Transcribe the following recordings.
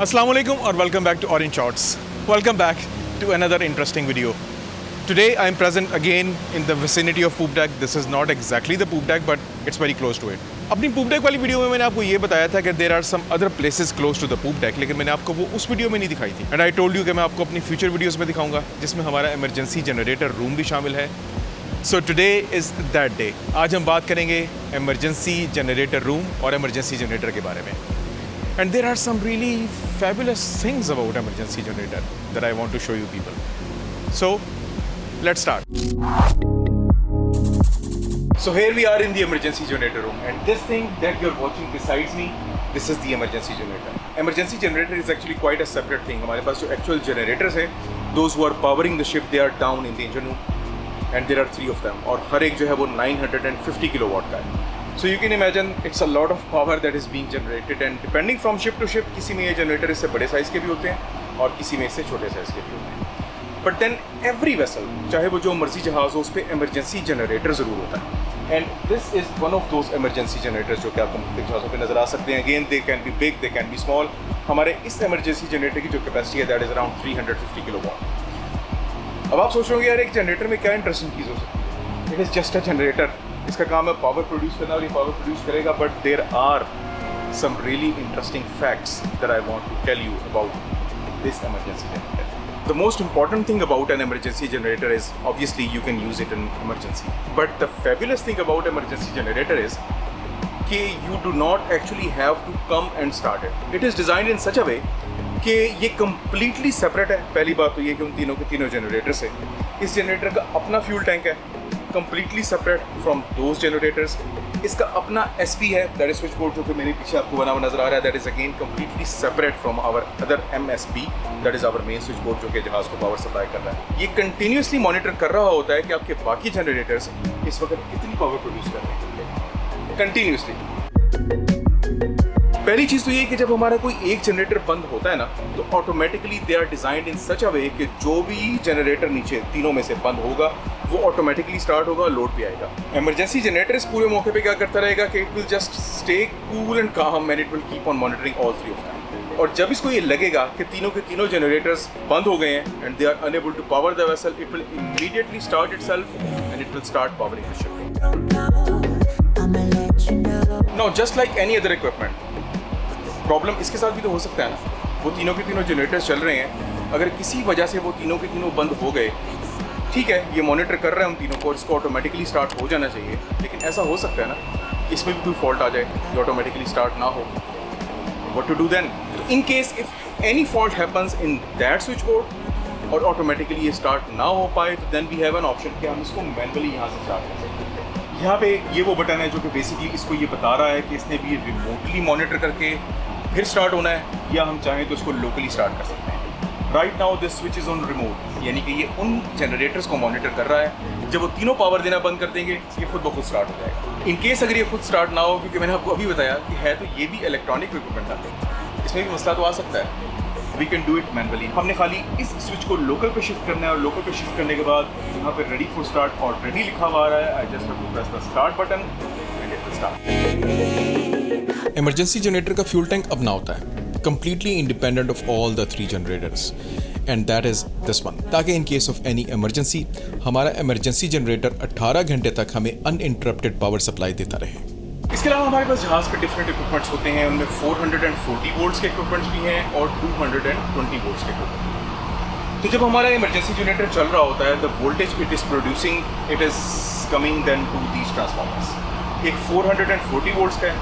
Assalamu alaikum or welcome back to Orange Shorts. Welcome back to another interesting video. Today I am present again in the vicinity of Poop Deck. This is not exactly the Poop Deck but it's very close to it. अपनी Poop Deck वाली video में मैंने आपको ये बताया था कि there are some other places close to the Poop Deck, लेकिन मैंने आपको वो उस वीडियो में नहीं दिखाई थी. And I told you कि मैं आपको अपनी फ्यूचर वीडियोस में दिखाऊंगा जिसमें हमारा इमरजेंसी जनरेटर रूम भी शामिल है. So today is that day. आज हम बात करेंगे इमरजेंसी जनरेटर रूम और इमरजेंसी जनरेटर के बारे में. And there are some really fabulous things about emergency generator that I want to show you people. So, let's start. So here we are in the emergency generator room, and this thing that you're watching besides me, this is the emergency generator. Emergency generator is actually quite a separate thing. हमारे पास जो actual generators हैं, those who are powering the ship, they are down in the engine room, and there are 3 of them. और हर एक जो है वो 950 kilowatt का है. So you can imagine it's a lot of power that is being generated, and depending from ship to ship, किसी में ये जनरेटर इससे बड़े साइज़ के भी होते हैं और किसी में इससे छोटे साइज़ के भी होते हैं. But then every vessel, चाहे वो जो मर्जी जहाज़ हो, उस पर emergency generator ज़रूर होता है. And this is one of those emergency generators जो कि आपको मुख्तलिफ जहाज़ों पे नज़र आ सकते हैं. Again, they can be big, they can be small. हमारे इस emergency generator की जो कैपेसिटी है that is around 350 kilowatt. अब आप सोच रहे होंगे यार एक जनरेटर में क्या इंटरेस्टिंग चीज़ हो सकती है. It is just a generator. इसका काम है पावर प्रोड्यूस करना और ये पावर प्रोड्यूस करेगा. But there are some really interesting facts that I want to tell you about this emergency generator. The most important thing about an emergency generator is obviously you can use it in emergency. But the fabulous thing about emergency generator is कि you do not actually have to come and start it. It is designed in such a way कि ये completely separate है. पहली बात तो ये कि उन तीनों के तीनों जनरेटर से इस जनरेटर का अपना फ्यूल टैंक है, completely separate from those generators. इसका अपना SP है, that is switch board जो कि मेरे पीछे आपको बना हुआ नजर आ रहा है. That is again completely separate from our other MSB, that is our main switch board जो कि जहाज़ को पावर सप्लाई कर रहा है. ये continuously monitor कर रहा होता है कि आपके बाकी generators इस वक्त कितनी पावर प्रोड्यूस कर रहे हैं continuously. पहली चीज़ तो ये कि जब हमारा कोई एक जनरेटर बंद होता है ना, तो automatically they are designed in such a way कि जो भी जनरेटर नीचे तीनों में से बंद होगा वो ऑटोमेटिकली स्टार्ट होगा, लोड पे आएगा. इमरजेंसी जनरेटर इस पूरे मौके पे क्या करता रहेगा कि it will just stay cool and calm and it will keep on monitoring all 3 of them. और जब इसको ये लगेगा कि तीनों के तीनों जनरेटर्स बंद हो गए हैं and they are unable to power the vessel, it will immediately start itself and it will start powering the ship. Now just like any other equipment, problem इसके साथ भी तो हो सकता है ना. वो तीनों के तीनों जनरेटर्स चल रहे हैं, अगर किसी वजह से वो तीनों के तीनों बंद हो गए, ठीक है ये मॉनिटर कर रहे हैं उन तीनों को, इसको ऑटोमेटिकली स्टार्ट हो जाना चाहिए. लेकिन ऐसा हो सकता है ना कि इसमें भी कोई फॉल्ट आ जाए, ये ऑटोमेटिकली स्टार्ट ना हो. What to do then? In case if any fault happens in that switch board और ऑटोमेटिकली ये स्टार्ट ना हो पाए, तो then we have an option कि हम इसको मैनुअली यहाँ से स्टार्ट कर सकते हैं. यहाँ पे ये वो बटन है जो कि बेसिकली इसको ये बता रहा है कि इसने भी रिमोटली मॉनिटर करके फिर स्टार्ट होना है, या हम चाहें तो इसको लोकली स्टार्ट कर सकते हैं. Right now this switch is on remote, यानी कि ये उन जनरेटर्स को मॉनिटर कर रहा है. जब वो तीनों पावर देना बंद कर देंगे, ये खुद ब खुद स्टार्ट हो जाएगा. इन केस अगर ये खुद स्टार्ट ना हो, क्योंकि मैंने आपको अभी बताया कि है तो ये भी इलेक्ट्रॉनिक इक्विपमेंट आते हैं, इसमें भी मसला तो आ सकता है. We can do it manually. हमने खाली इस स्विच को लोकल पे शिफ्ट करना है, और लोकल पे शिफ्ट करने के बाद यहाँ पे रेडी फॉर स्टार्ट ऑलरेडी लिखा हुआ आ रहा है. I just have to press the start button and it will start. Emergency generator का फ्यूल टैंक अपना होता है, completely independent of all the 3 generators, and that is this one, ताकि in case of any emergency हमारा emergency generator 18 घंटे तक हमें uninterrupted power supply देता रहे. इसके अलावा हमारे पास जहाज़ पे डिफरेंट इक्विपमेंट्स होते हैं. उनमें 440 वोल्ट्स के इक्विपमेंट्स भी हैं और 220 वोल्ट्स के इक्विपमेंट. तो जब हमारा इमरजेंसी जनरेटर चल रहा होता है, the voltage it is producing, it is coming then to these transformers. एक 440 वोल्ट्स का है,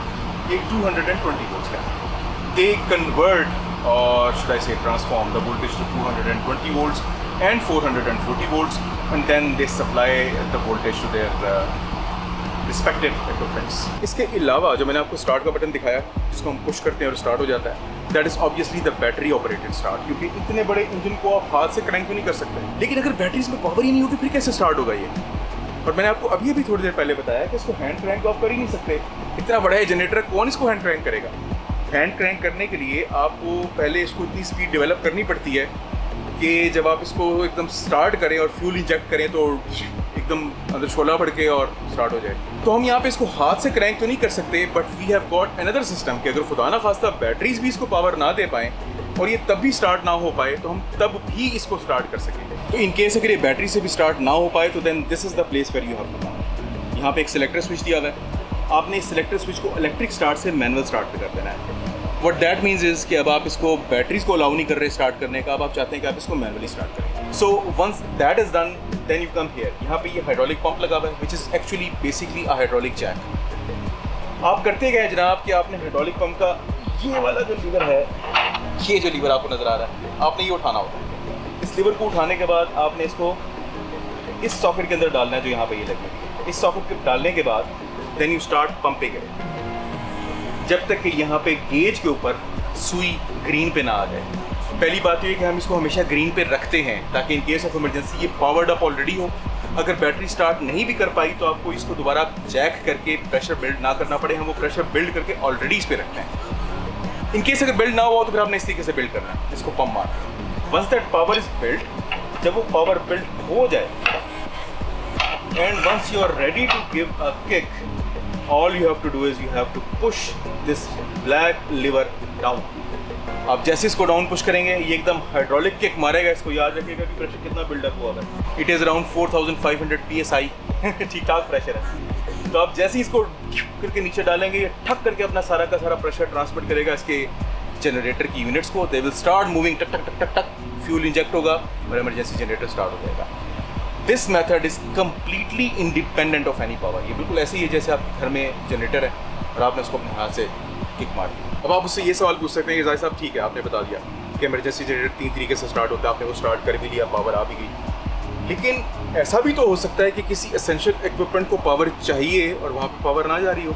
एक 220 वोल्ट्स का है. They convert, or should I say transform, the voltage to 220 volts and 440 volts, and then they supply the voltage to their respective equipments. इसके अलावा जो मैंने आपको स्टार्ट का बटन दिखाया, जिसको हम पुश करते हैं और स्टार्ट हो जाता है, that is obviously the battery operated start, क्योंकि इतने बड़े इंजन को आप हाथ से क्रैंक तो नहीं कर सकते. लेकिन अगर बैटरीज में पावर ही नहीं होगी, फिर कैसे स्टार्ट होगा ये? और मैंने आपको अभी थोड़ी देर पहले बताया कि इसको हैंड क्रैंक तो आप कर ही नहीं सकते. इतना बड़ा है जनरेटर, कौन इसको हैंड क्रैंक करेगा? हैंड क्रैंक करने के लिए आपको पहले इसको इतनी स्पीड डेवलप करनी पड़ती है कि जब आप इसको एकदम स्टार्ट करें और फ्यूल इंजेक्ट करें तो एकदम अंदर शोला भड़ के और स्टार्ट हो जाए। तो हम यहाँ पे इसको हाथ से क्रैंक तो नहीं कर सकते, but we have got another system कि अगर खुदा ना खास्ता बैटरीज भी इसको पावर ना दे पाएँ और ये तब भी स्टार्ट ना हो पाए तो हम तब भी इसको स्टार्ट कर सकेंगे। तो इन केस अगर ये बैटरी से भी स्टार्ट ना हो पाए तो then this is the place where you have to come. यहाँ पे एक सिलेक्टर स्विच दिया हुआ है, आपने इस सिलेक्टर स्विच को इलेक्ट्रिक स्टार्ट से मैनुअल स्टार्ट पे कर देना है। व्हाट दैट मीन्स इज़ कि अब आप इसको बैटरीज को अलाउ नहीं कर रहे स्टार्ट करने का, अब आप चाहते हैं कि आप इसको मैनुअली स्टार्ट करें। So once that is done then you come here. यहाँ पे ये हाइड्रोलिक पंप लगा हुआ है which is actually basically a hydraulic jack. आप करते गए जनाब कि आपने हाइड्रोलिक पंप का ये वाला जो लीवर है, ये जो लीवर आपको नज़र आ रहा है, आपने ये उठाना होगा। इस लीवर को उठाने के बाद आपने इसको इस सॉकेट के अंदर डालना है जो यहाँ पे ये लगी हुई है। इस सॉकेट के डालने के बाद then you start pumping it जब तक कि यहाँ पे गेज के ऊपर सुई ग्रीन पे ना आ जाए। पहली बात ये है कि हम इसको हमेशा ग्रीन पे रखते हैं ताकि इन केस ऑफ इमरजेंसी ये पावर्ड अप ऑलरेडी हो। अगर बैटरी स्टार्ट नहीं भी कर पाई तो आपको इसको दोबारा जैक करके प्रेशर बिल्ड ना करना पड़े, हम वो प्रेशर बिल्ड करके ऑलरेडी इस पर रखते हैं। इन केस अगर बिल्ड ना हुआ तो फिर आपने इस तरीके से बिल्ड करना है, इसको पंप मार। Once that power is build, जब वो पावर बिल्ड हो जाए and once you are ready to give a kick, all you have to do is you have to push this black lever down। आप जैसे इसको down push करेंगे ये एकदम हाइड्रोलिक किक मारेगा। इसको याद रखिएगा कि प्रेशर कितना बिल्डअप हुआ है। इट इज़ अराउंड 4500 PSI ठीक ठाक प्रेशर है। तो आप जैसे ही इसको करके नीचे डालेंगे ये ठक करके अपना सारा का सारा प्रेशर ट्रांसमिट करेगा इसके जनरेटर की यूनिट्स को। दे विल स्टार्ट मूविंग, टक टक टक टक टक, फ्यूल इंजेक्ट होगा और इमरजेंसी जनरेटर स्टार्ट हो जाएगा। This method is completely independent of any power. ये बिल्कुल ऐसे ही है जैसे आप घर में जनरेटर है और आपने उसको अपने हाथ से किक मार दी। अब आप उससे ये सवाल पूछ सकते हैं कि जाहिर साहब ठीक है आपने बता दिया कि इमरजेंसी जनरेटर 3 तरीके से स्टार्ट होता है, आपने वो स्टार्ट कर भी लिया, पावर आ भी गई, लेकिन ऐसा भी तो हो सकता है कि किसी एसेंशियल इक्विपमेंट को पावर चाहिए और वहाँ पर पावर ना जा रही हो।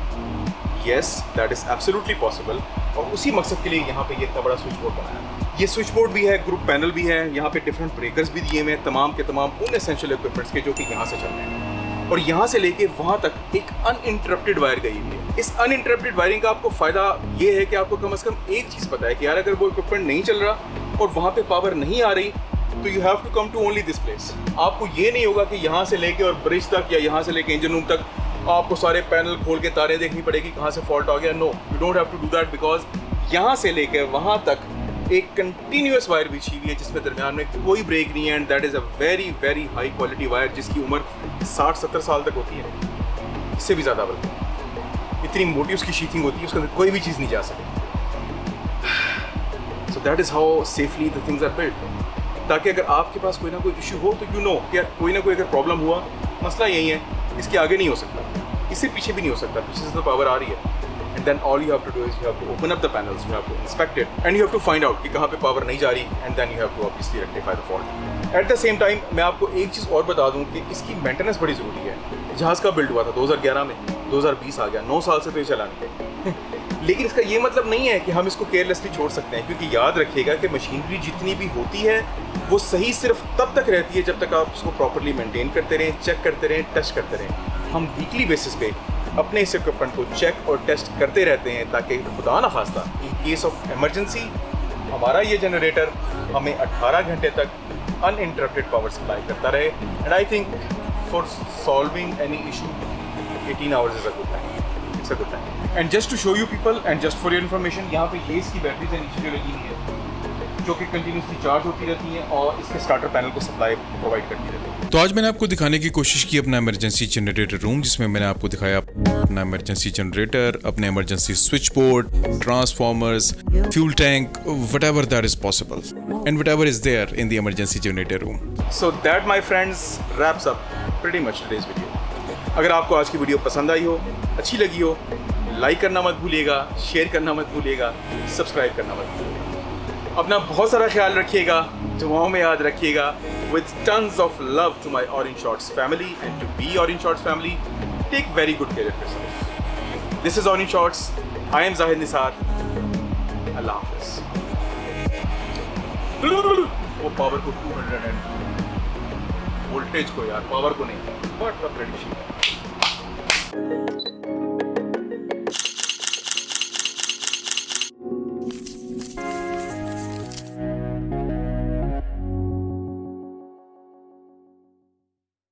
Yes, that is absolutely possible और उसी मकसद के लिए यहाँ पे ये इतना बड़ा स्विच बोर्ड बनाया है। ये स्विच बोर्ड भी है, ग्रुप पैनल भी है, यहाँ पे डिफरेंट ब्रेकर्स भी दिए हुए हैं तमाम के तमाम उन एसेंशियल इक्विपमेंट्स के जो कि यहाँ से चल रहे हैं और यहाँ से लेके वहाँ तक एक अनइंटरप्टेड वायर गई हुई है। इस अनइंटरप्टेड वायरिंग का आपको फ़ायदा ये है कि आपको कम से कम एक चीज़ पता है कि यार अगर वो इक्विपमेंट नहीं चल रहा और वहाँ पे पावर नहीं आ रही तो you have to come to only this place. आपको ये नहीं होगा कि यहाँ से लेके और ब्रिज तक या यहाँ से लेके इंजन रूम तक आपको सारे पैनल खोल के तारे देखनी पड़ेगी कहाँ से फॉल्ट आ गया। No, you don't have to do that because यहाँ से लेकर वहाँ तक एक कंटिन्यूस वायर बिछी हुई है जिसमें दरमियान में कोई ब्रेक नहीं है and that is a very very high quality wire जिसकी उम्र 60-70 साल तक होती है, इससे भी ज़्यादा बल्कि। इतनी मोटी उसकी शीथिंग होती है, उसके अंदर कोई भी चीज़ नहीं जा सके। So that is how safely the things are built, ताकि अगर आपके पास कोई ना कोई इशू हो तो यू नो कि कोई ना कोई अगर प्रॉब्लम हुआ, मसला यही है, इसके आगे नहीं हो सकता, इससे पीछे भी नहीं हो सकता, पीछे से तो पावर आ रही है। And then all you have to do is you have to open up the panels, you have to inspect it, and you have to find out कि कहाँ पे पावर नहीं जा रही, and then you have to obviously rectify the fault. At the same time मैं आपको एक चीज़ और बता दूँ कि इसकी मेंटेनेंस बड़ी ज़रूरी है। जहाज़ का बिल्ड हुआ था 2011 में, 2020 आ गया, 9 साल से तो ये चलाने के लेकिन इसका ये मतलब नहीं है कि हम इसको केयरलेसली छोड़ सकते हैं, क्योंकि याद रखिएगा कि मशीनरी जितनी भी होती है वो सही सिर्फ तब तक रहती है जब तक आप उसको प्रॉपरली मेंटेन करते रहें, चेक करते रहें, टेस्ट करते रहें। हम वीकली बेसिस पे अपने इस इक्विपमेंट को चेक और टेस्ट करते रहते हैं ताकि खुदा ना खास्ता इन केस ऑफ इमरजेंसी हमारा ये जनरेटर हमें 18 घंटे तक अनइंटरप्टेड पावर सप्लाई करता रहे। And I think for solving any issue 18 hours is a good time, it's a good time. And just to show you people and just for your information, यहाँ पे ये इसकी batteries है नीचे जो लगी हुई है जो कि कंटिन्यूसली चार्ज होती रहती हैं और इसके स्टार्टर पैनल को सप्लाई प्रोवाइड करती रहती है। तो आज मैंने आपको दिखाने की कोशिश की अपना इमरजेंसी जनरेटर रूम, जिसमें मैंने आपको दिखाया अपना इमरजेंसी जनरेटर, अपने emergency switch board, transformers, fuel tank, whatever that is possible and whatever is there in the emergency generator room. So that my friends wraps up pretty much today's video. अगर आपको आज की video पसंद आई हो, अच्छी लगी हो, लाइक करना मत भूलिएगा, शेयर करना मत भूलिएगा, सब्सक्राइब करना मत भूलिएगा। अपना बहुत सारा ख्याल रखिएगा, दुआओं में याद रखिएगा। With tons of love to my Orange Shorts family and to be Orange Shorts family, take very good care of yourself. This is Orange Shorts. I am Zahid Nisar. Allah Hafiz. वो power को 200 voltage को यार, power को नहीं, but prediction